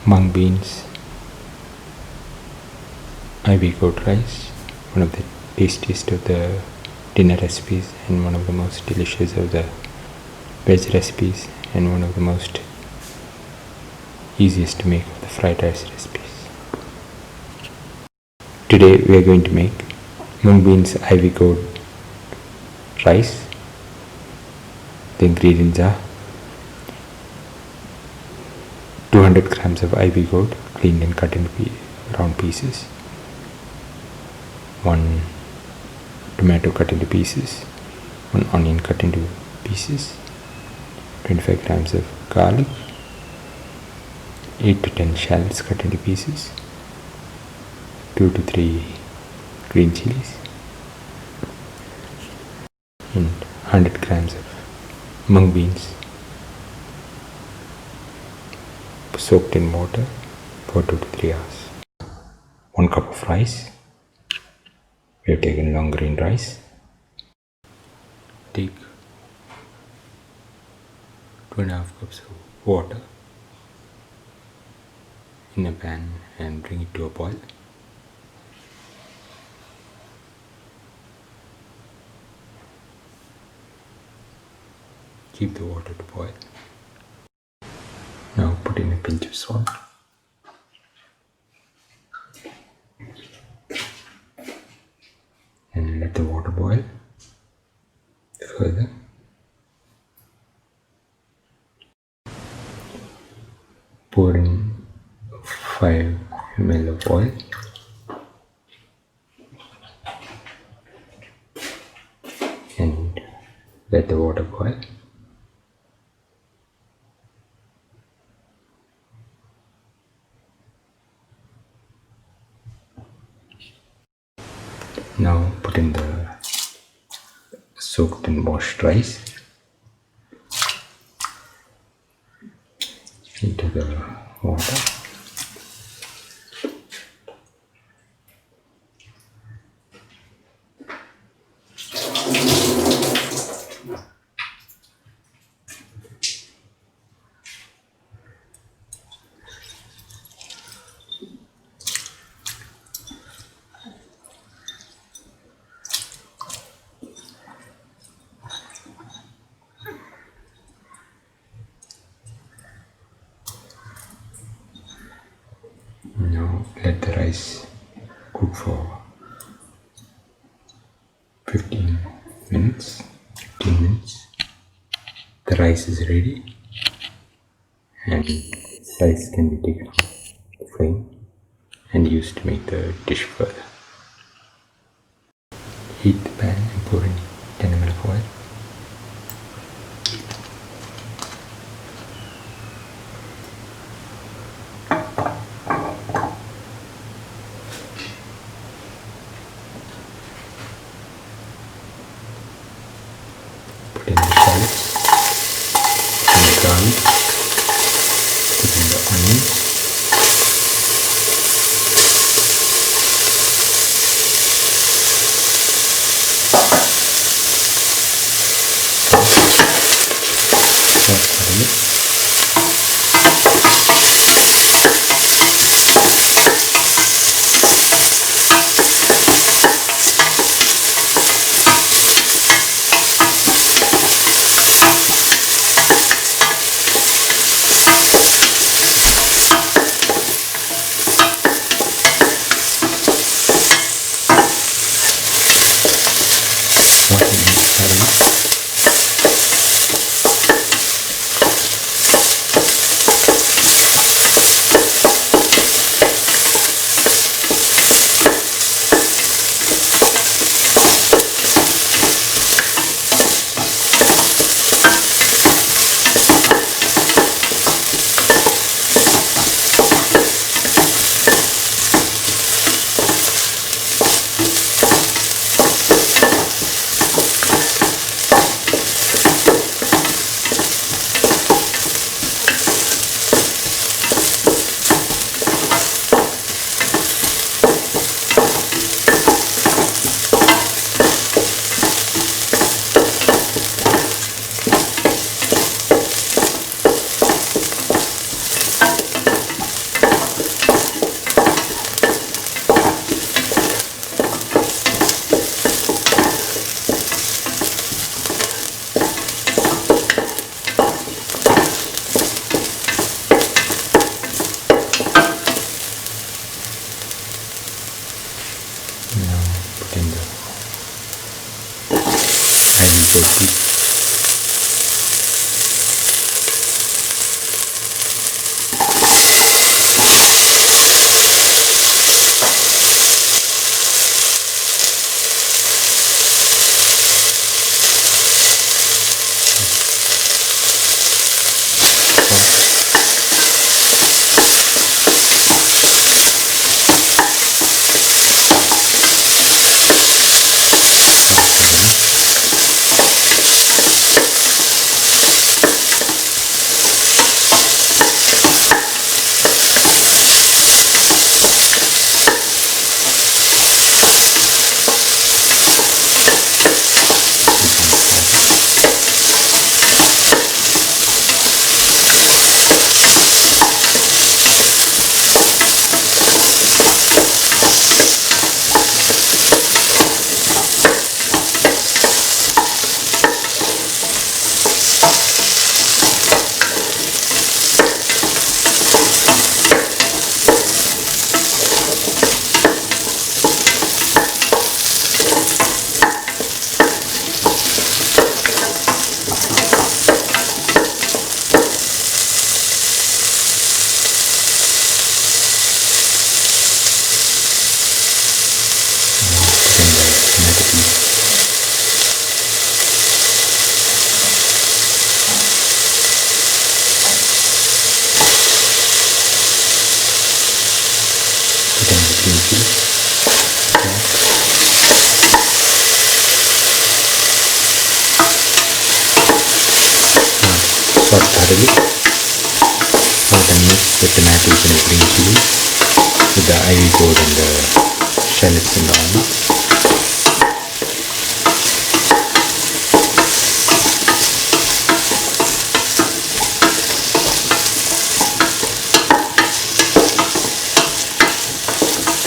Mung Beans Ivy Gourd rice, one of the tastiest of the dinner recipes and one of the most delicious of the veg recipes and one of the most easiest to make of the fried rice recipes. Today we are going to make Mung Beans Ivy Gourd rice. The ingredients are 200 grams of ivy gourd cleaned and cut into round pieces, 1 tomato cut into pieces, 1 onion cut into pieces, 25 grams of garlic, 8 to 10 shallots cut into pieces, 2 to 3 green chillies, and 100 grams of mung beans soaked in water for 2 to 3 hours. 1 cup of rice. We have taken long grain rice. Take 2.5 cups of water in a pan and bring it to a boil. Keep the water to boil. Now put in a pinch of salt. And let the water boil further. Pour in 5 ml of oil. And let the water boil. Now put in the soaked and washed rice into the water. Now let the rice cook for 15 minutes. The rice is ready and rice can be taken off the flame and used to make the dish further. Heat the pan and pour in 10 ml of oil. Put in the shallots, put in the garlic, put in the onions, for heat. Salt thoroughly. Now then mix the tomatoes and the green chilies with the ivy gourd and the shallots in the onion.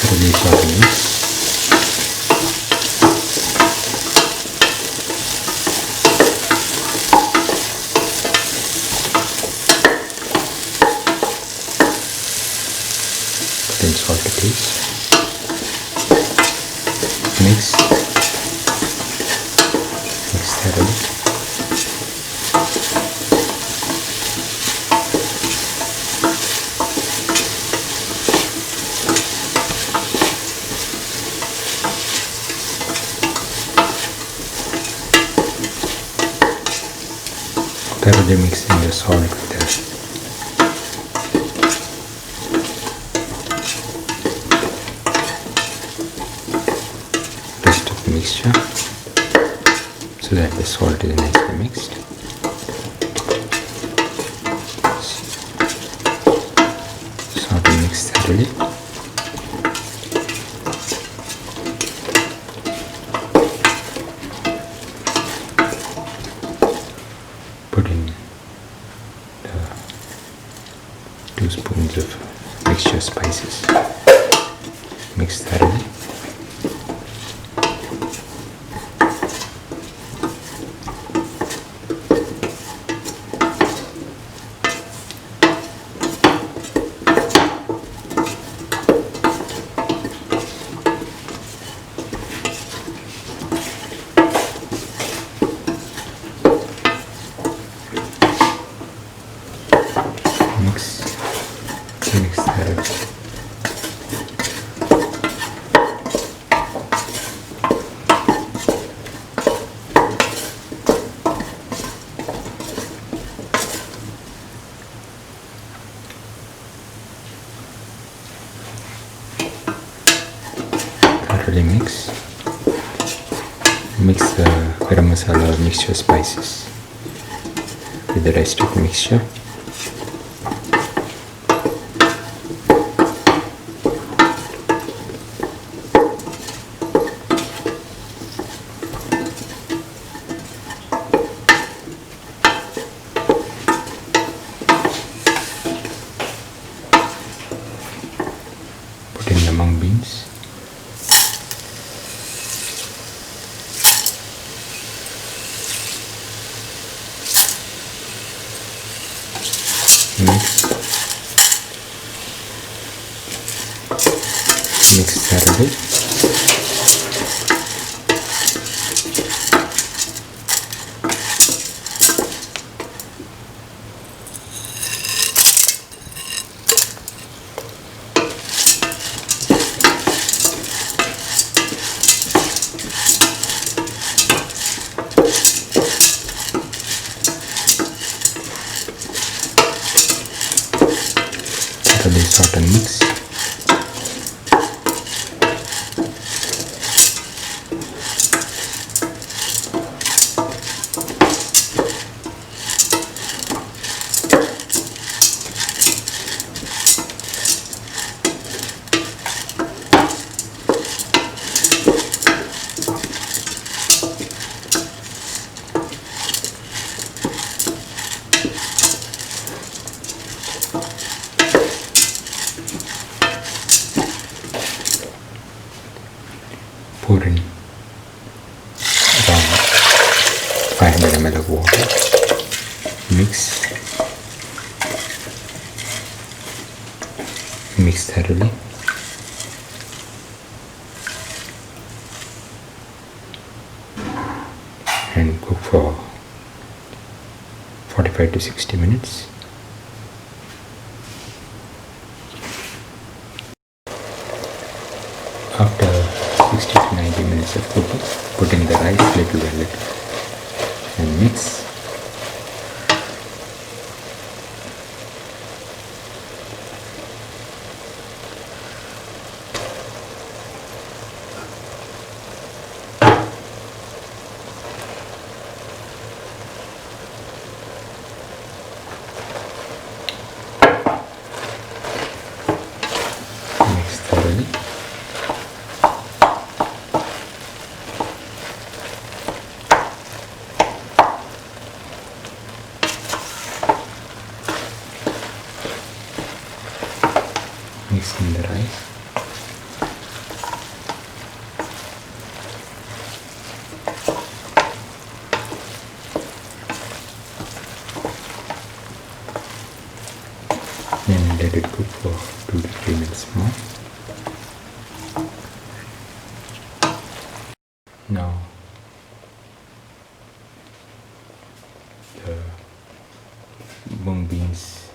Thoroughly saute and mix. Then salt to taste. Mix thoroughly. Thoroughly mixing the salt with the mixture so that the salt is nicely mixed. Salt and mix thoroughly. Put in the 2 spoons of mixture spices. Mix thoroughly. Mix thoroughly. Thoroughly mix. Mix the garam masala or mixture spices with the rest of the mixture. Put in the mung beans. Mix thoroughly. pour in around 500 ml of water, mix thoroughly, and cook for 45 to 60 minutes. After 60 to 90 minutes of cooking, put in the rice little by little and mix. Mix thoroughly. Mix in the rice. And let it cook for 2 to 3 minutes more. Now the Mung Beans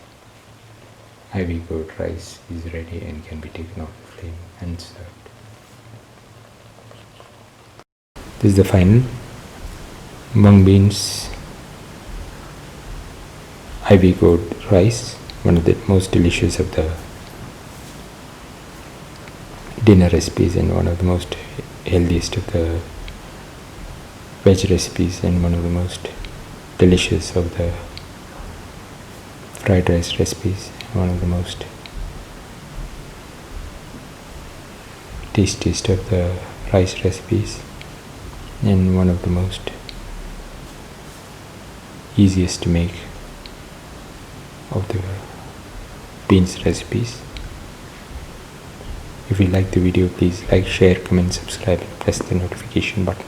Ivy Gourd rice is ready and can be taken off the flame and served. This is the final Mung Beans Ivy Gourd rice, one of the most delicious of the dinner recipes and one of the most healthiest of the veg recipes and one of the most delicious of the fried rice recipes, one of the most tastiest of the rice recipes and one of the most easiest to make of the beans recipes. If you like the video, please like, share, comment, subscribe and press the notification button.